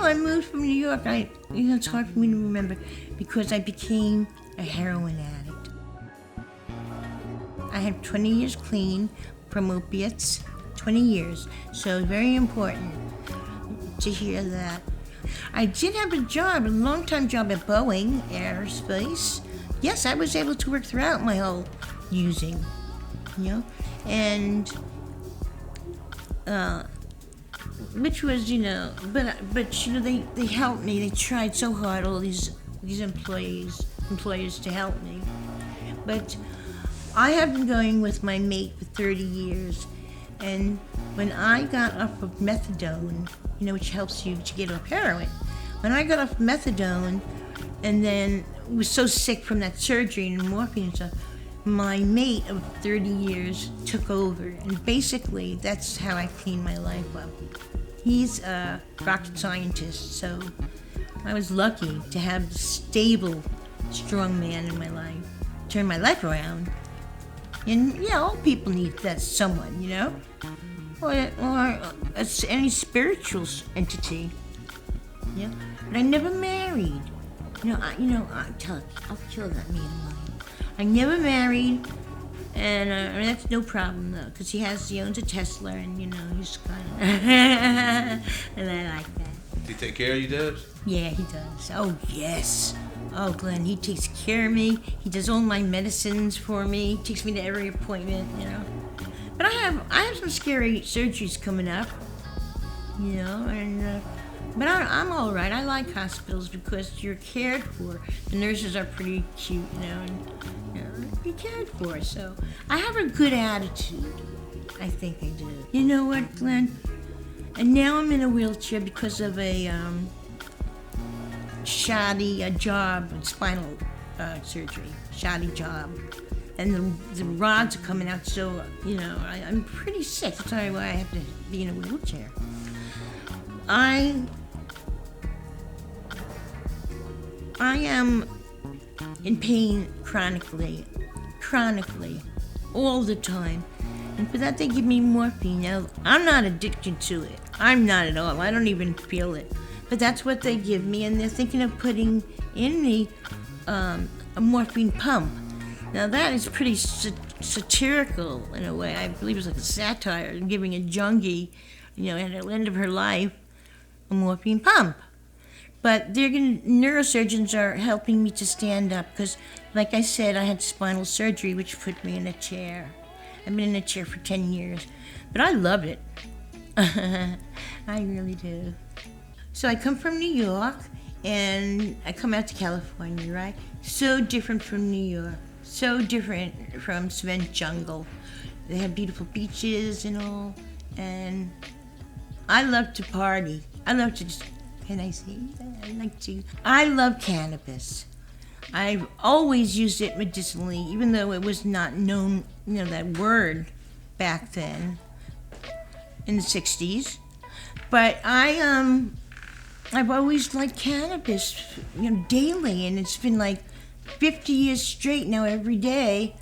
I moved from New York. It's hard for me to remember because I became a heroin addict. I had 20 years clean from opiates, 20 years. So very important to hear that. I did have a job, a long-time job at Boeing Aerospace. Yes, I was able to work throughout my whole using, and which was, but they helped me. They tried so hard, all these employers to help me. But I have been going with my mate for 30 years, and when I got off of methadone, which helps you to get off heroin, when I got off methadone, and then was so sick from that surgery and morphine and stuff, my mate of 30 years took over, and basically that's how I cleaned my life up. He's a rocket scientist, so I was lucky to have a stable, strong man in my life, turn my life around. And all people need that someone, or any spiritual entity. Yeah, but I never married. I'll kill that man of mine. I never married, and that's no problem though, because he owns a Tesla, and he's kind of, and I like that. Does he take care of you, Debz? Yeah, he does. Oh yes. Oh, Glenn, he takes care of me. He does all my medicines for me. He takes me to every appointment, But I have some scary surgeries coming up, but I'm all right. I like hospitals because you're cared for. The nurses are pretty cute, and you're cared for. So I have a good attitude. I think I do. You know what, Glenn? And now I'm in a wheelchair because of a shoddy job, spinal surgery, shoddy job. And the rods are coming out, so, I'm pretty sick. That's why I have to be in a wheelchair. I am in pain chronically, all the time. And for that, they give me morphine. Now, I'm not addicted to it. I'm not at all. I don't even feel it. But that's what they give me, and they're thinking of putting in me a morphine pump. Now that is pretty satirical in a way. I believe it's like a satire, giving a junkie, at the end of her life, a morphine pump. But neurosurgeons are helping me to stand up because, like I said, I had spinal surgery, which put me in a chair. I've been in a chair for 10 years, but I love it. I really do. So I come from New York, and I come out to California, right? So different from New York. So different from cement jungle. They have beautiful beaches and all, and I love to party. I love to can I say that? I love cannabis. I've always used it medicinally, even though it was not known, that word back then in the 60s. But I've always liked cannabis, daily, and it's been like 50 years straight now every day,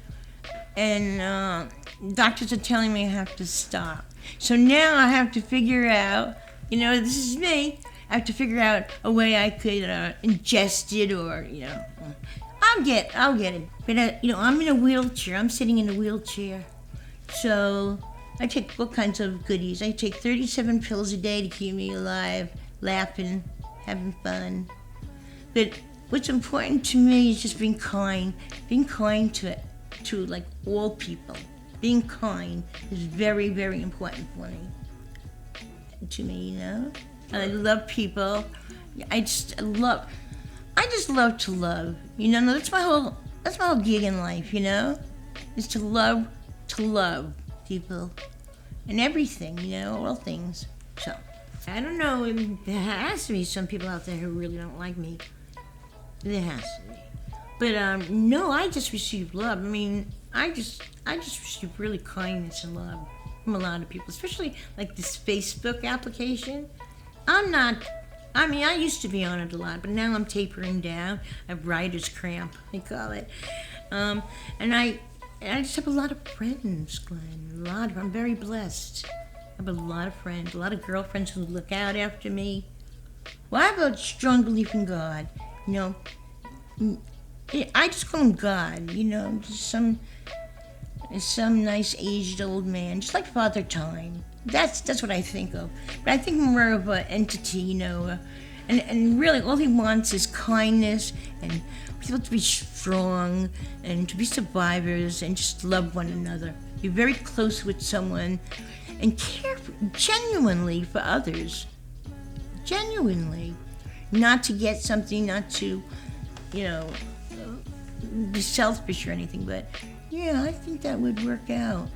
and doctors are telling me I have to stop. So now I have to figure out, this is me, I have to figure out a way I could ingest it or, I'll get it. But, I'm in a wheelchair, I'm sitting in a wheelchair, so I take all kinds of goodies. I take 37 pills a day to keep me alive, laughing, having fun. But what's important to me is just being kind to like all people. Being kind is very, very important for me. To me, I love people. I just love to love. That's my whole gig in life. Is to love people and everything. All things. So I don't know. There has to be some people out there who really don't like me. There has to be. But no, I just receive love. I just receive really kindness and love from a lot of people, especially like this Facebook application. I used to be on it a lot, but now I'm tapering down. I have writer's cramp, they call it. And I just have a lot of friends, Glenn. I'm very blessed. I have a lot of friends, a lot of girlfriends who look out after me. Well, I have a strong belief in God. You know, I just call him God. You know, just some nice aged old man, just like Father Time. That's what I think of. But I think more of an entity. You know, and really all he wants is kindness and people to be strong and to be survivors and just love one another. Be very close with someone and care genuinely for others. Genuinely. Not to get something, not to, you know, be selfish or anything, but yeah, I think that would work out.